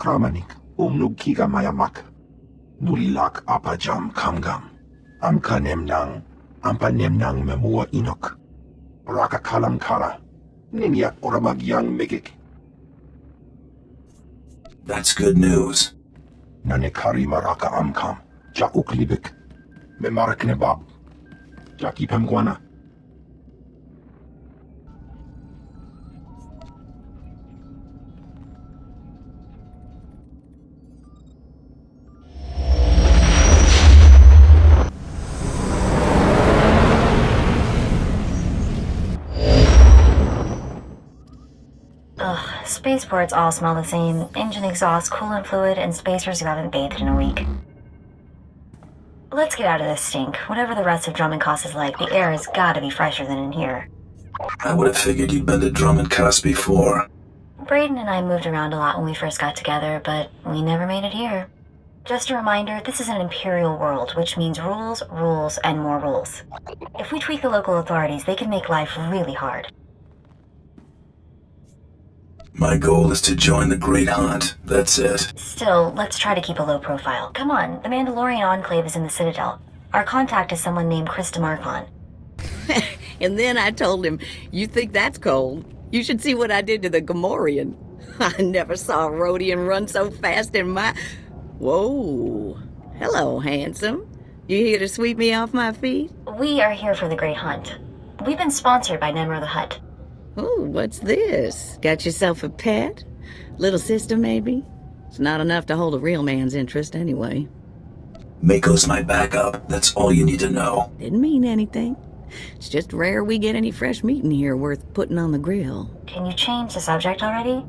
kramanik, kiga mayamak. Nulilak apajam kamgam. Amkanemnang, ampanemnang memua inok. Raka kalam kala. Ninyak oramagyang megik. That's good news. Nanekari maraka amkam. Ja uklibik. Memarak nebab. Jaki pemguana. Spaceports all smell the same. Engine exhaust, coolant fluid, and spacers who haven't bathed in a week. Let's get out of this stink. Whatever the rest of Dromund Kaas is like, the air has gotta be fresher than in here. I would have figured you'd been to Dromund Kaas before. Braden and I moved around a lot when we first got together, but we never made it here. Just a reminder, this is an imperial world, which means rules, rules, and more rules. If we tweak the local authorities, they can make life really hard. My goal is to join the Great Hunt. That's it. Still, let's try to keep a low profile. Come on, the Mandalorian Enclave is in the Citadel. Our contact is someone named Krista Markon. And then I told him, you think that's cold? You should see what I did to the Gamorrean. I never saw a Rhodian run so fast in my... Whoa. Hello, handsome. You here to sweep me off my feet? We are here for the Great Hunt. We've been sponsored by Nemro the Hutt. Oh, what's this? Got yourself a pet? Little sister, maybe? It's not enough to hold a real man's interest anyway. Mako's my backup. That's all you need to know. Didn't mean anything. It's just rare we get any fresh meat in here worth putting on the grill. Can you change the subject already?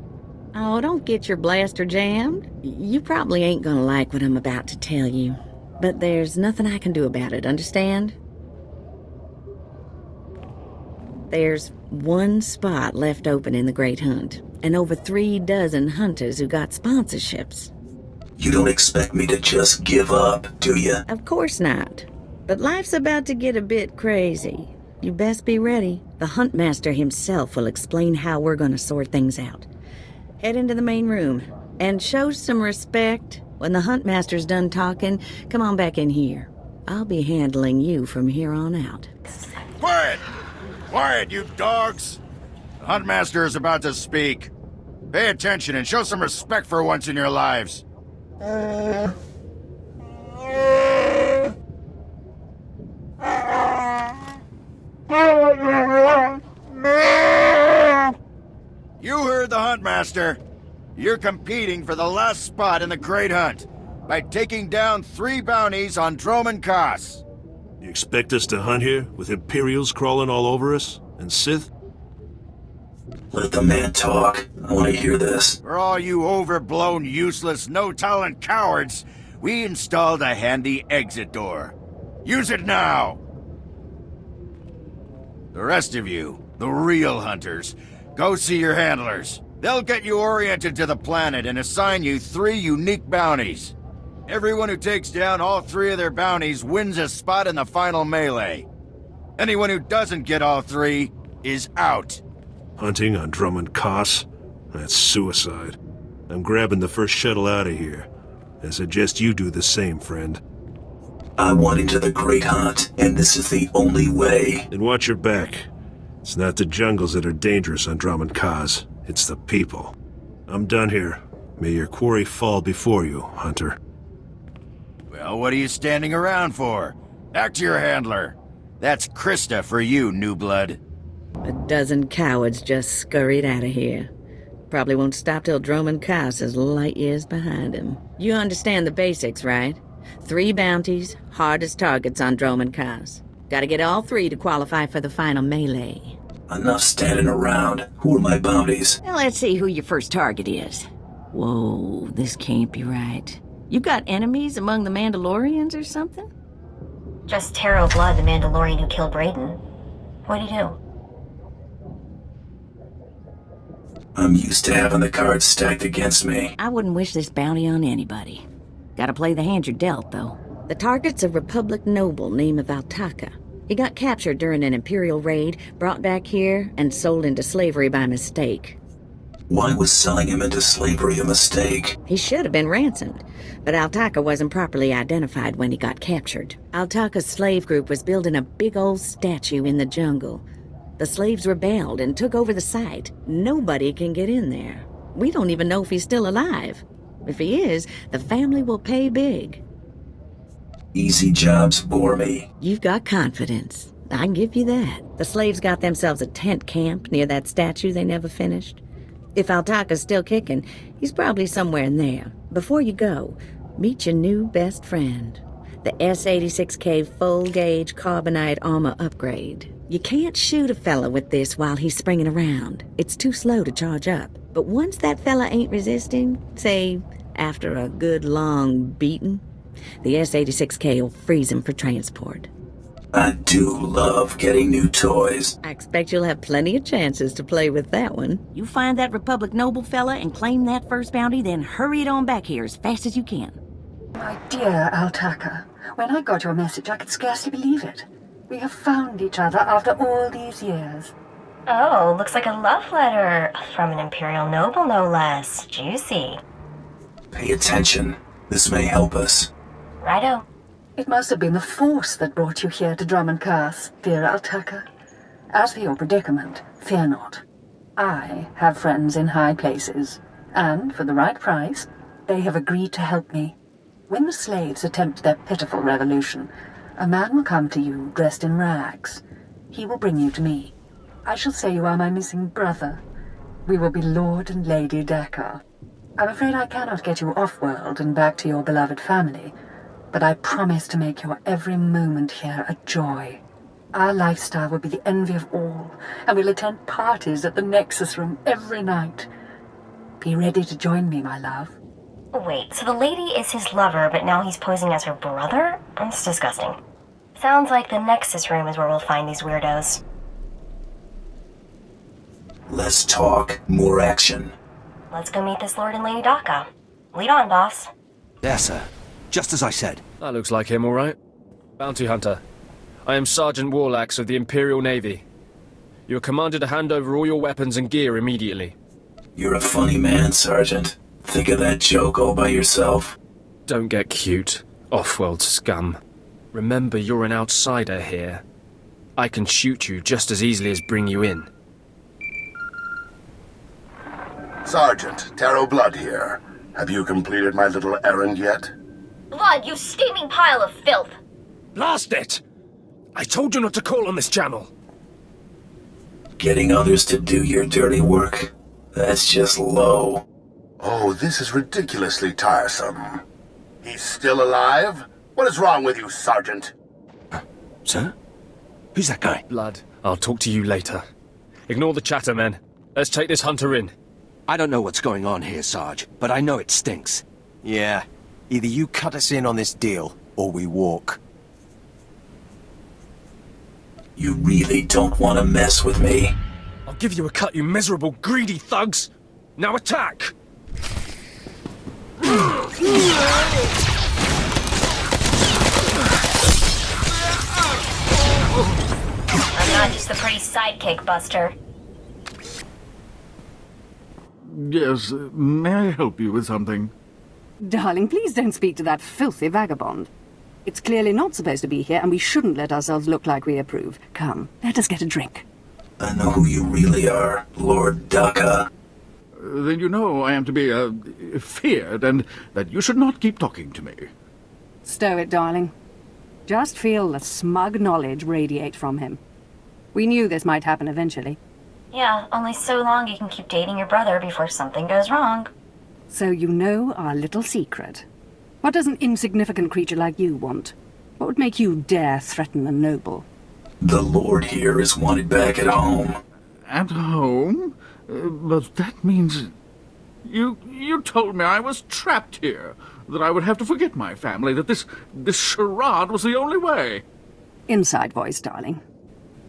Oh, don't get your blaster jammed. You probably ain't gonna like what I'm about to tell you. But there's nothing I can do about it, understand? There's one spot left open in the Great Hunt, and over 3 dozen hunters who got sponsorships. You don't expect me to just give up, do you? Of course not. But life's about to get a bit crazy. You best be ready. The Huntmaster himself will explain how we're gonna sort things out. Head into the main room, and show some respect. When the Huntmaster's done talking, come on back in here. I'll be handling you from here on out. Quiet! Quiet, you dogs! The Huntmaster is about to speak. Pay attention and show some respect for once in your lives. You heard the Huntmaster. You're competing for the last spot in the Great Hunt by taking down 3 bounties on Dromund Kaas. You expect us to hunt here, with Imperials crawling all over us? And Sith? Let the man talk. I want to hear this. For all you overblown, useless, no-talent cowards, we installed a handy exit door. Use it now! The rest of you, the real hunters, go see your handlers. They'll get you oriented to the planet and assign you 3 unique bounties. Everyone who takes down all 3 of their bounties wins a spot in the final melee. Anyone who doesn't get all 3 is out. Hunting on Dromund Kaas? That's suicide. I'm grabbing the first shuttle out of here. I suggest you do the same, friend. I want into the Great Hunt, and this is the only way. Then watch your back. It's not the jungles that are dangerous on Dromund Kaas. It's the people. I'm done here. May your quarry fall before you, Hunter. Well, what are you standing around for? Back to your handler. That's Krista for you, new blood. A dozen cowards just scurried out of here. Probably won't stop till Dromund Kaas is light years behind him. You understand the basics, right? 3 bounties, hardest targets on Dromund Kaas. Gotta get all 3 to qualify for the final melee. Enough standing around. Who are my bounties? Now let's see who your first target is. Whoa, this can't be right. You got enemies among the Mandalorians or something? Just Taro Blood, the Mandalorian who killed Braden. What'd he do? I'm used to having the cards stacked against me. I wouldn't wish this bounty on anybody. Gotta play the hand you're dealt, though. The target's a Republic noble named Valtaka. He got captured during an Imperial raid, brought back here, and sold into slavery by mistake. Why was selling him into slavery a mistake? He should have been ransomed, but Altaka wasn't properly identified when he got captured. Altaka's slave group was building a big old statue in the jungle. The slaves rebelled and took over the site. Nobody can get in there. We don't even know if he's still alive. If he is, the family will pay big. Easy jobs bore me. You've got confidence. I can give you that. The slaves got themselves a tent camp near that statue they never finished. If Altaka's still kicking, he's probably somewhere in there. Before you go, meet your new best friend. The S-86K full-gauge carbonite armor upgrade. You can't shoot a fella with this while he's springing around. It's too slow to charge up. But once that fella ain't resisting, say, after a good long beating, the S-86K will freeze him for transport. I do love getting new toys. I expect you'll have plenty of chances to play with that one. You find that Republic Noble fella and claim that first bounty, then hurry it on back here as fast as you can. My dear Altaka, when I got your message, I could scarcely believe it. We have found each other after all these years. Oh, looks like a love letter from an Imperial noble, no less. Juicy. Pay attention. This may help us. Righto. It must have been the Force that brought you here to Dromund Kaas, dear Altaka. As for your predicament, fear not. I have friends in high places, and for the right price, they have agreed to help me. When the slaves attempt their pitiful revolution, a man will come to you dressed in rags. He will bring you to me. I shall say you are my missing brother. We will be Lord and Lady Dakar. I'm afraid I cannot get you off-world and back to your beloved family, but I promise to make your every moment here a joy. Our lifestyle will be the envy of all, and we'll attend parties at the Nexus Room every night. Be ready to join me, my love. Wait, so the lady is his lover, but now he's posing as her brother? That's disgusting. Sounds like the Nexus Room is where we'll find these weirdos. Less talk, more action. Let's go meet this Lord and Lady Daka. Lead on, boss. Yes, sir. Just as I said. That looks like him, all right. Bounty Hunter. I am Sergeant Warlax of the Imperial Navy. You are commanded to hand over all your weapons and gear immediately. You're a funny man, Sergeant. Think of that joke all by yourself. Don't get cute, off-world scum. Remember, you're an outsider here. I can shoot you just as easily as bring you in. Sergeant, Taro Blood here. Have you completed my little errand yet? Blood, you steaming pile of filth! Blast it! I told you not to call on this channel. Getting others to do your dirty work? That's just low. Oh, this is ridiculously tiresome. He's still alive? What is wrong with you, Sergeant? Sir? Who's that guy? Blood, I'll talk to you later. Ignore the chatter, men. Let's take this hunter in. I don't know what's going on here, Sarge, but I know it stinks. Yeah. Either you cut us in on this deal, or we walk. You really don't want to mess with me. I'll give you a cut, you miserable, greedy thugs! Now attack! I'm not just the pretty sidekick, Buster. Yes, may I help you with something? Darling, please don't speak to that filthy vagabond. It's clearly not supposed to be here, and we shouldn't let ourselves look like we approve. Come, let us get a drink. I know who you really are, Lord Daka. Then you know I am to be, feared, and that you should not keep talking to me. Stow it, darling. Just feel the smug knowledge radiate from him. We knew this might happen eventually. Yeah, only so long you can keep dating your brother before something goes wrong. So you know our little secret. What does an insignificant creature like you want? What would make you dare threaten a noble? The Lord here is wanted back at home. At home? But that means... You told me I was trapped here, that I would have to forget my family, that this charade was the only way. Inside voice, darling.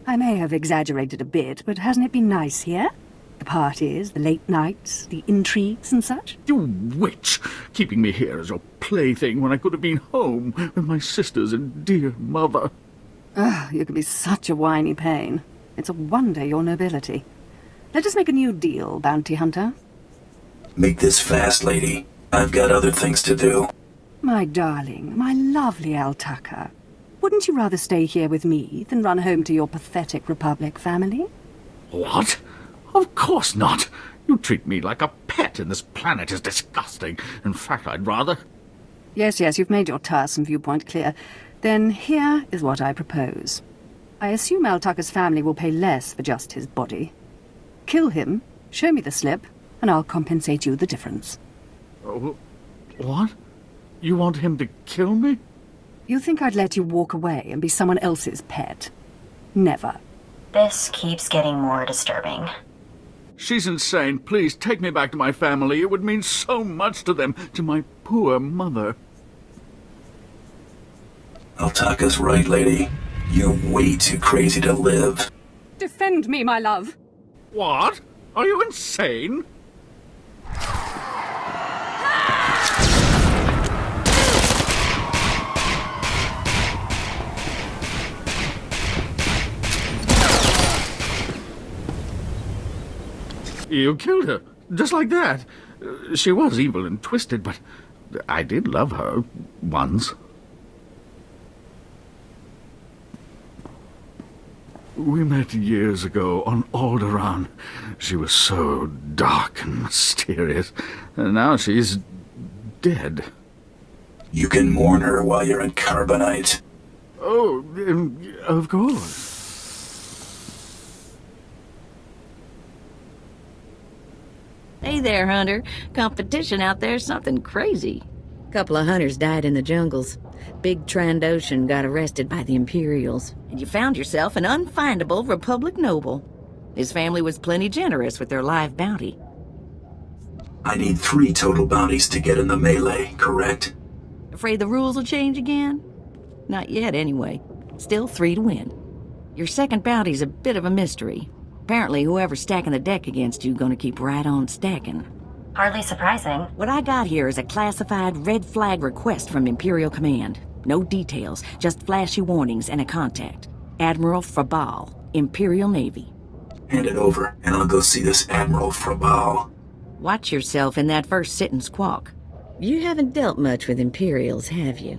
I may have exaggerated a bit, but hasn't it been nice here? The parties, the late nights, the intrigues and such? You witch! Keeping me here as your plaything when I could have been home with my sisters and dear mother. Oh, you can be such a whiny pain. It's a wonder your nobility. Let us make a new deal, Bounty Hunter. Make this fast, lady. I've got other things to do. My darling, my lovely Altaka. Wouldn't you rather stay here with me than run home to your pathetic Republic family? What? Of course not. You treat me like a pet, and this planet is disgusting. In fact, I'd rather... Yes, you've made your tiresome viewpoint clear. Then here is what I propose. I assume Altaka's family will pay less for just his body. Kill him, show me the slip, and I'll compensate you the difference. What? You want him to kill me? You think I'd let you walk away and be someone else's pet? Never. This keeps getting more disturbing. She's insane. Please, take me back to my family. It would mean so much to them, to my poor mother. Altaka's right, lady. You're way too crazy to live. Defend me, my love. What? Are you insane? You killed her, just like that. She was evil and twisted, but I did love her once. We met years ago on Alderaan. She was so dark and mysterious, and now she's dead. You can mourn her while you're in Carbonite. Oh, of course. Hey there, Hunter. Competition out there's something crazy. Couple of hunters died in the jungles. Big Trandoshan got arrested by the Imperials, and you found yourself an unfindable Republic noble. His family was plenty generous with their live bounty. I need 3 total bounties to get in the melee, correct? Afraid the rules will change again? Not yet, anyway. Still 3 to win. Your second bounty's a bit of a mystery. Apparently, whoever's stacking the deck against you gonna keep right on stacking. Hardly surprising. What I got here is a classified red flag request from Imperial Command. No details, just flashy warnings and a contact. Admiral Frabal, Imperial Navy. Hand it over, and I'll go see this Admiral Frabal. Watch yourself in that first sit and squawk. You haven't dealt much with Imperials, have you?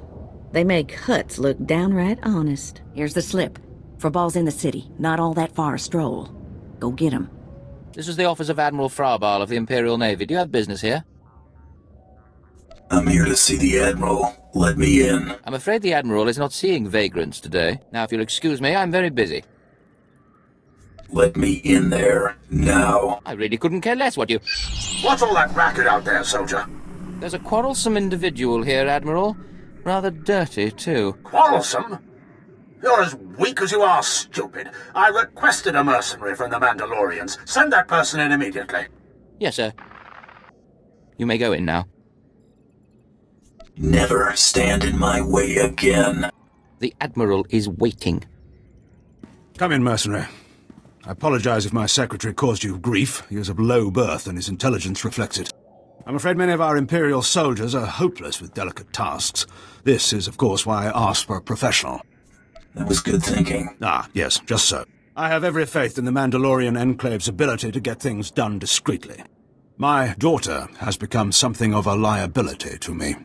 They make huts look downright honest. Here's the slip. Frabal's in the city, not all that far a stroll. Go get him. This is the office of Admiral Frabal of the Imperial Navy. Do you have business here? I'm here to see the Admiral. Let me in. I'm afraid the Admiral is not seeing vagrants today. Now, if you'll excuse me, I'm very busy. Let me in there, now. I really couldn't care less what you... What's all that racket out there, soldier? There's a quarrelsome individual here, Admiral. Rather dirty, too. Quarrelsome? You're as weak as you are stupid. I requested a mercenary from the Mandalorians. Send that person in immediately. Yes, sir. You may go in now. Never stand in my way again. The Admiral is waiting. Come in, mercenary. I apologize if my secretary caused you grief. He is of low birth, and his intelligence reflects it. I'm afraid many of our Imperial soldiers are hopeless with delicate tasks. This is, of course, why I asked for a professional. That was good thinking. Ah, yes, just so. I have every faith in the Mandalorian Enclave's ability to get things done discreetly. My daughter has become something of a liability to me.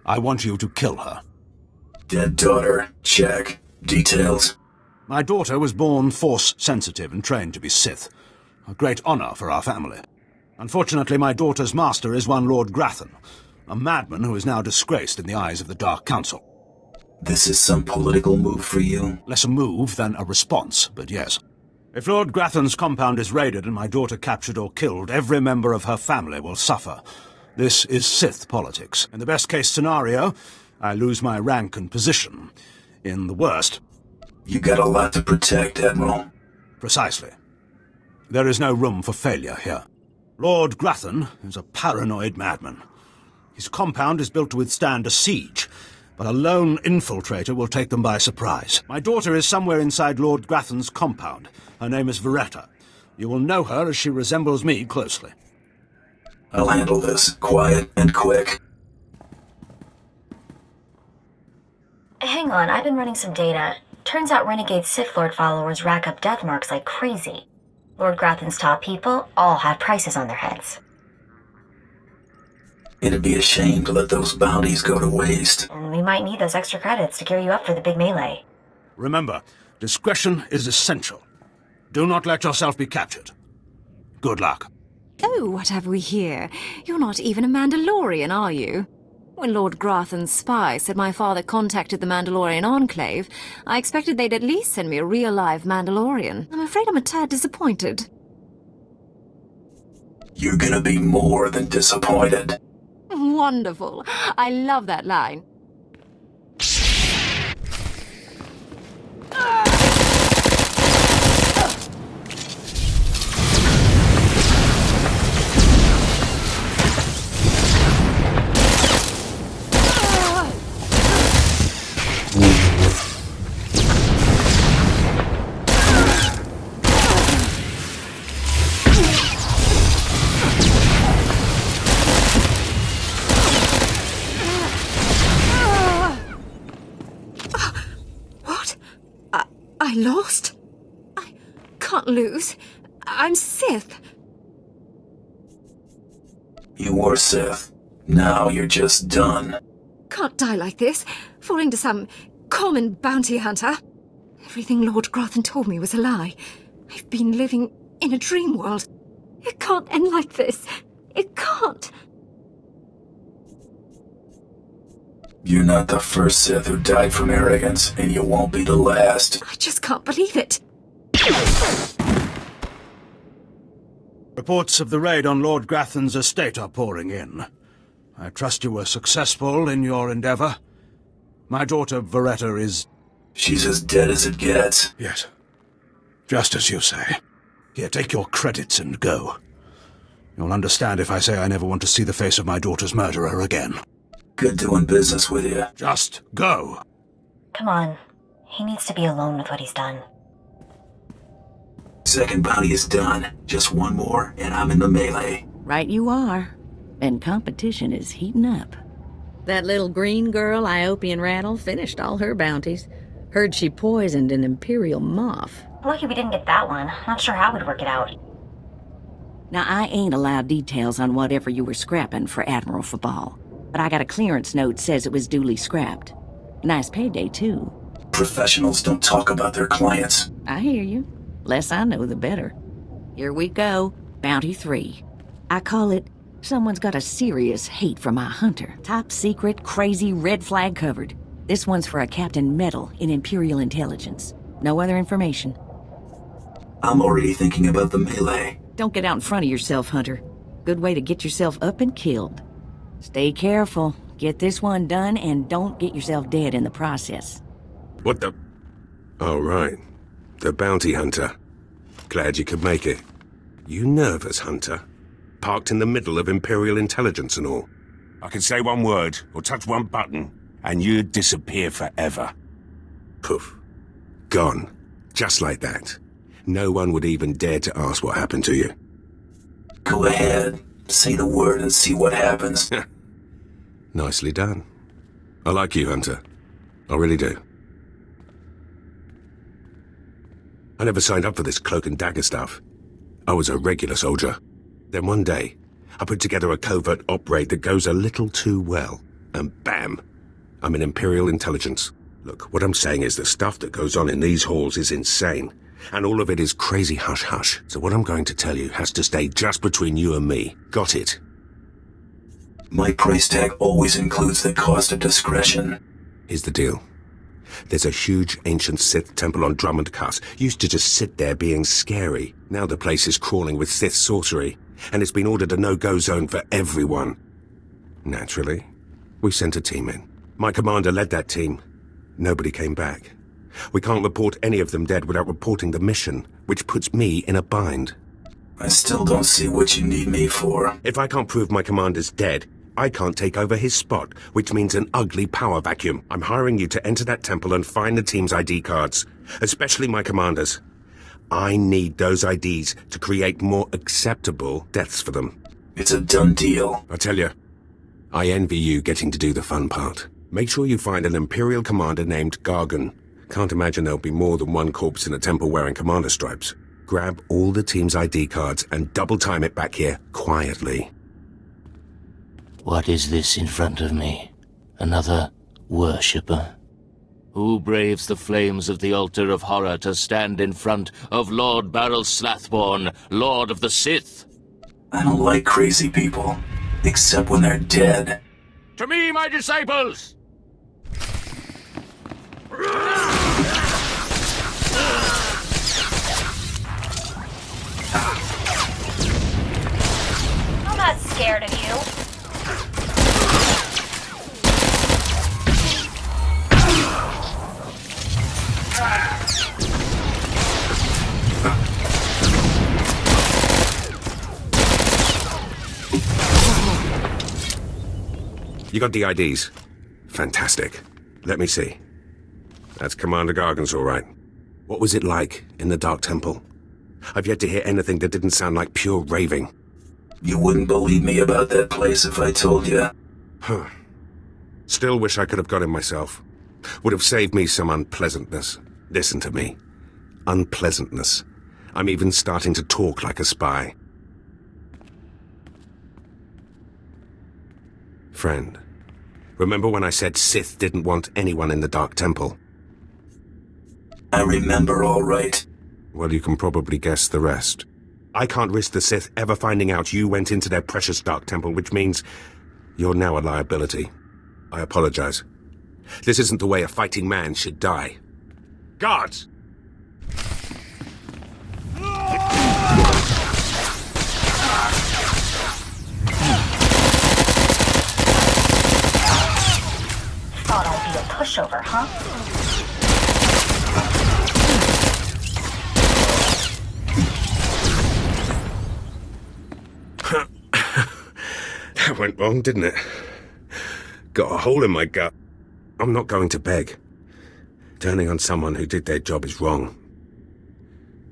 I want you to kill her. Dead daughter, check. Details? My daughter was born Force-sensitive and trained to be Sith. A great honor for our family. Unfortunately, my daughter's master is one Lord Grathan, a madman who is now disgraced in the eyes of the Dark Council. This is some political move for you? Less a move than a response, but yes. If Lord Grathan's compound is raided and my daughter captured or killed, every member of her family will suffer. This is Sith politics. In the best-case scenario, I lose my rank and position. In the worst... You got a lot to protect, Admiral. Precisely. There is no room for failure here. Lord Grathan is a paranoid madman. His compound is built to withstand a siege, but a lone infiltrator will take them by surprise. My daughter is somewhere inside Lord Grathan's compound. Her name is Veretta. You will know her as she resembles me closely. I'll handle this, quiet and quick. Hang on, I've been running some data. Turns out Renegade Sith Lord followers rack up death marks like crazy. Lord Grathan's top people all have prices on their heads. It'd be a shame to let those bounties go to waste. And we might need those extra credits to gear you up for the big melee. Remember, discretion is essential. Do not let yourself be captured. Good luck. Oh, what have we here? You're not even a Mandalorian, are you? When Lord Grathan's spy said my father contacted the Mandalorian Enclave, I expected they'd at least send me a real-life Mandalorian. I'm afraid I'm a tad disappointed. You're gonna be more than disappointed. Wonderful. I love that line. I lost? I can't lose. I'm Sith. You were Sith. Now you're just done. Can't die like this, falling to some common bounty hunter. Everything Lord Grathan told me was a lie. I've been living in a dream world. It can't end like this. It can't. You're not the first Sith who died from arrogance, and you won't be the last. I just can't believe it. Reports of the raid on Lord Grathan's estate are pouring in. I trust you were successful in your endeavor. My daughter, Veretta, is... She's as dead as it gets. Yes. Just as you say. Here, take your credits and go. You'll understand if I say I never want to see the face of my daughter's murderer again. Good doing business with you. Just go. Come on. He needs to be alone with what he's done. Second bounty is done. Just one more, and I'm in the melee. Right you are. And competition is heating up. That little green girl, Iopian Rattle, finished all her bounties. Heard she poisoned an Imperial moth. Lucky we didn't get that one. Not sure how we'd work it out. Now, I ain't allowed details on whatever you were scrapping for Admiral Fabal. But I got a clearance note says it was duly scrapped. Nice payday, too. Professionals don't talk about their clients. I hear you. Less I know, the better. Here we go. Bounty 3. I call it, someone's got a serious hate for my hunter. Top secret, crazy, red flag covered. This one's for a Captain Metal in Imperial Intelligence. No other information. I'm already thinking about the melee. Don't get out in front of yourself, Hunter. Good way to get yourself up and killed. Stay careful. Get this one done and don't get yourself dead in the process. What the... Oh, right. The bounty hunter. Glad you could make it. You nervous, Hunter? Parked in the middle of Imperial Intelligence and all. I could say one word, or touch one button, and you'd disappear forever. Poof. Gone. Just like that. No one would even dare to ask what happened to you. Go ahead. Say the word and see what happens. Nicely done. I like you, Hunter. I really do. I never signed up for this cloak and dagger stuff. I was a regular soldier. Then one day, I put together a covert op raid that goes a little too well. And bam! I'm in Imperial Intelligence. Look, what I'm saying is the stuff that goes on in these halls is insane. And all of it is crazy hush-hush. So what I'm going to tell you has to stay just between you and me. Got it? My price tag always includes the cost of discretion. Here's the deal. There's a huge ancient Sith temple on Dromund Kaas. Used to just sit there being scary. Now the place is crawling with Sith sorcery. And it's been ordered a no-go zone for everyone. Naturally, we sent a team in. My commander led that team. Nobody came back. We can't report any of them dead without reporting the mission, which puts me in a bind. I still don't see what you need me for. If I can't prove my commander's dead, I can't take over his spot, which means an ugly power vacuum. I'm hiring you to enter that temple and find the team's ID cards, especially my commander's. I need those IDs to create more acceptable deaths for them. It's a done deal. I tell you, I envy you getting to do the fun part. Make sure you find an Imperial commander named Gargan. Can't imagine there'll be more than one corpse in a temple wearing commander stripes. Grab all the team's ID cards and double time it back here quietly. What is this in front of me? Another worshipper? Who braves the flames of the altar of horror to stand in front of Lord Baral Slathborn, Lord of the Sith? I don't like crazy people, except when they're dead. To me, my disciples! I'm not scared of you. You got the IDs? Fantastic. Let me see. That's Commander Gargan's all right. What was it like in the Dark Temple? I've yet to hear anything that didn't sound like pure raving. You wouldn't believe me about that place if I told you. Huh. Still wish I could have got him myself. Would have saved me some unpleasantness. Listen to me. Unpleasantness. I'm even starting to talk like a spy. Friend, remember when I said Sith didn't want anyone in the Dark Temple? I remember all right. Well, you can probably guess the rest. I can't risk the Sith ever finding out you went into their precious Dark Temple, which means you're now a liability. I apologize. This isn't the way a fighting man should die. Guards! Thought I'd be a pushover, huh? That went wrong, didn't it? Got a hole in my gut. I'm not going to beg. Turning on someone who did their job is wrong.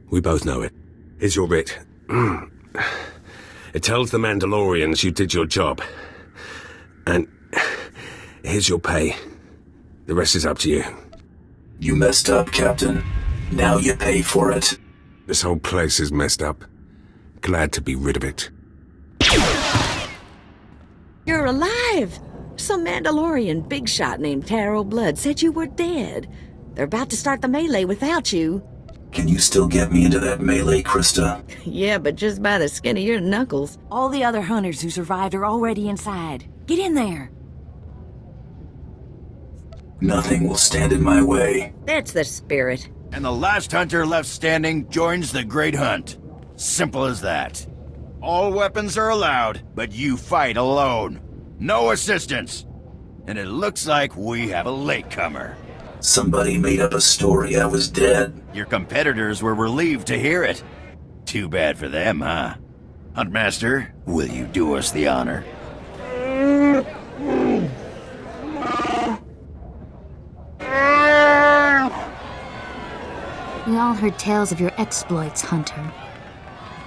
We both know it. Here's your writ. It tells the Mandalorians you did your job. And here's your pay. The rest is up to you. You messed up, Captain. Now you pay for it. This whole place is messed up. Glad to be rid of it. You're alive! Some Mandalorian big shot named Taro Blood said you were dead. They're about to start the melee without you. Can you still get me into that melee, Krista? Yeah, but just by the skin of your knuckles. All the other hunters who survived are already inside. Get in there. Nothing will stand in my way. That's the spirit. And the last hunter left standing joins the Great Hunt. Simple as that. All weapons are allowed, but you fight alone. No assistance. And it looks like we have a latecomer. Somebody made up a story I was dead. Your competitors were relieved to hear it. Too bad for them, huh? Huntmaster, will you do us the honor? We all heard tales of your exploits, Hunter.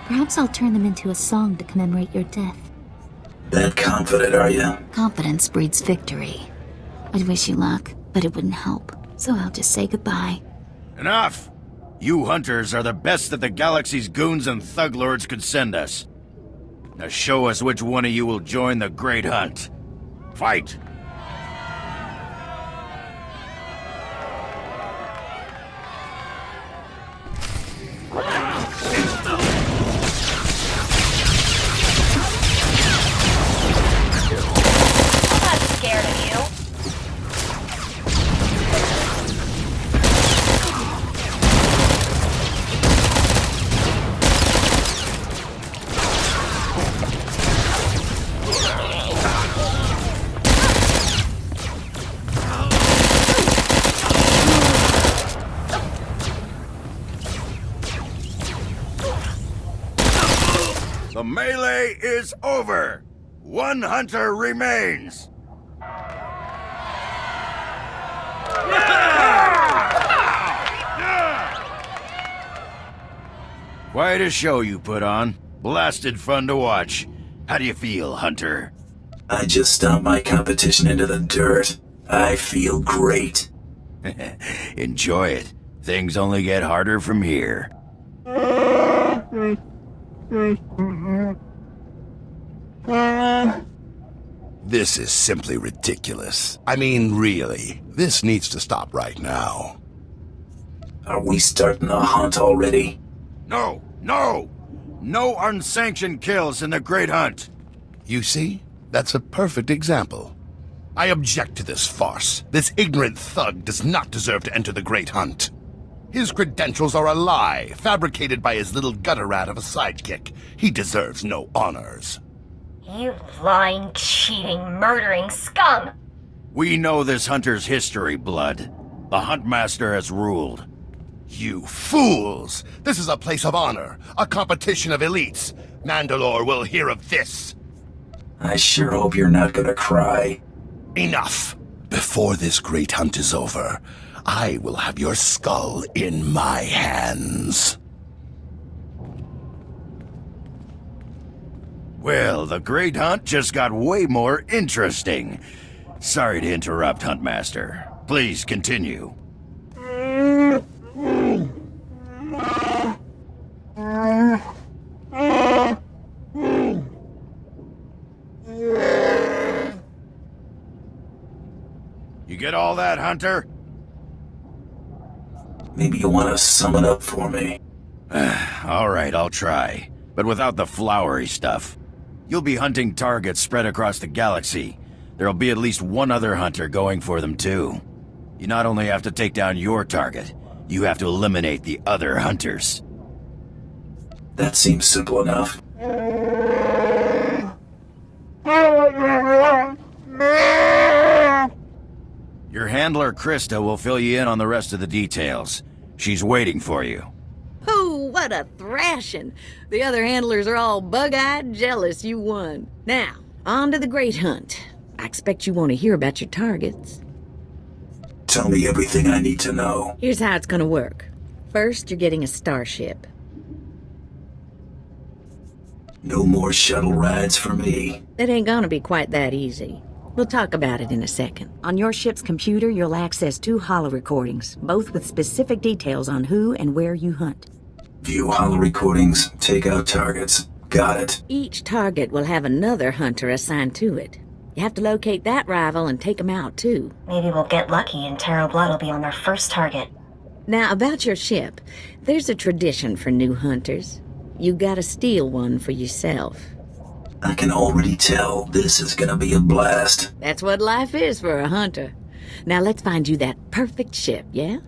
Perhaps I'll turn them into a song to commemorate your death. That confident, are you? Confidence breeds victory. I'd wish you luck, but it wouldn't help. So I'll just say goodbye. Enough! You hunters are the best that the galaxy's goons and thug lords could send us. Now show us which one of you will join the Great Hunt. Fight! The melee is over! One hunter remains! Quite a show you put on. Blasted fun to watch. How do you feel, Hunter? I just stomped my competition into the dirt. I feel great. Enjoy it. Things only get harder from here. This is simply ridiculous. I mean, really, this needs to stop right now. Are we starting a hunt already? No! No! No unsanctioned kills in the Great Hunt! You see? That's a perfect example. I object to this farce. This ignorant thug does not deserve to enter the Great Hunt. His credentials are a lie, fabricated by his little gutter rat of a sidekick. He deserves no honors. You lying, cheating, murdering scum! We know this hunter's history, Blood. The Huntmaster has ruled. You fools! This is a place of honor, a competition of elites. Mandalore will hear of this. I sure hope you're not gonna cry. Enough! Before this great hunt is over, I will have your skull in my hands. Well, the Great Hunt just got way more interesting. Sorry to interrupt, Huntmaster. Please continue. You get all that, Hunter? Maybe you want to sum it up for me. All right, I'll try. But without the flowery stuff. You'll be hunting targets spread across the galaxy. There'll be at least one other hunter going for them, too. You not only have to take down your target, you have to eliminate the other hunters. That seems simple enough. Your handler, Krista, will fill you in on the rest of the details. She's waiting for you. Oh, what a thrashing! The other handlers are all bug-eyed jealous you won. Now, on to the Great Hunt. I expect you want to hear about your targets. Tell me everything I need to know. Here's how it's gonna work. First, you're getting a starship. No more shuttle rides for me. It ain't gonna be quite that easy. We'll talk about it in a second. On your ship's computer, you'll access 2 holo-recordings, both with specific details on who and where you hunt. View holo-recordings, take out targets. Got it. Each target will have another hunter assigned to it. You have to locate that rival and take him out, too. Maybe we'll get lucky and Tarot Blood will be on their first target. Now, about your ship, there's a tradition for new hunters. You gotta steal one for yourself. I can already tell this is gonna be a blast. That's what life is for a hunter. Now let's find you that perfect ship, yeah?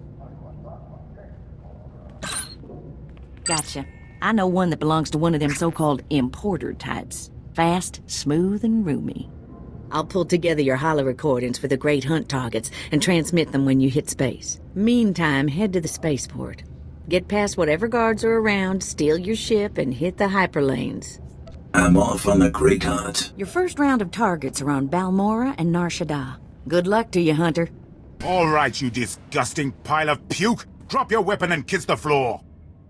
Gotcha. I know one that belongs to one of them so-called importer types. Fast, smooth, and roomy. I'll pull together your holo-recordings for the Great Hunt targets and transmit them when you hit space. Meantime, head to the spaceport. Get past whatever guards are around, steal your ship, and hit the hyperlanes. I'm off on the Great Hunt. Your first round of targets are on Balmora and Nar Shaddaa. Good luck to you, Hunter. All right, you disgusting pile of puke. Drop your weapon and kiss the floor.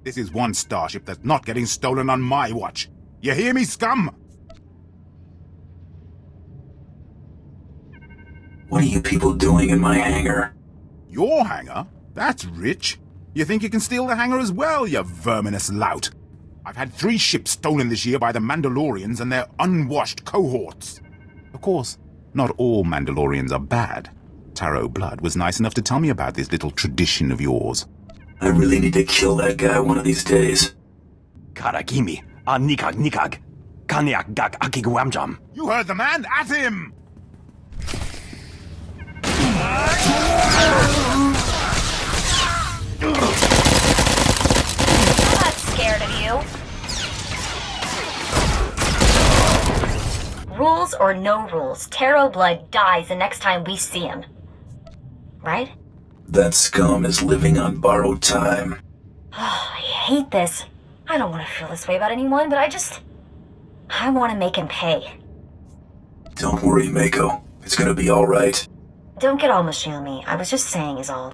This is one starship that's not getting stolen on my watch. You hear me, scum? What are you people doing in my hangar? Your hangar? That's rich. You think you can steal the hangar as well, you verminous lout? I've had 3 ships stolen this year by the Mandalorians and their unwashed cohorts. Of course, not all Mandalorians are bad. Tarot Blood was nice enough to tell me about this little tradition of yours. I really need to kill that guy one of these days. Karagimi, nikag nikag, kanyak gak akiguamjam. You heard the man, at him! I'm not scared of you. Rules or no rules, Tarot Blood dies the next time we see him. Right? That scum is living on borrowed time. I hate this. I don't want to feel this way about anyone, but I want to make him pay. Don't worry, Mako. It's gonna be alright. Don't get all mushy on me. I was just saying is all.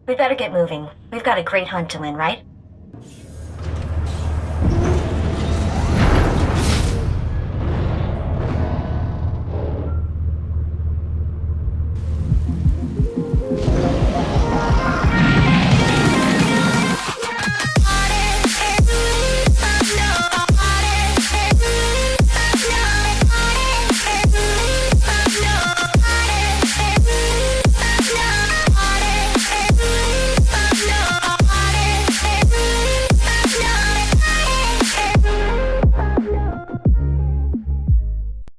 We'd better get moving. We've got a great hunt to win, right?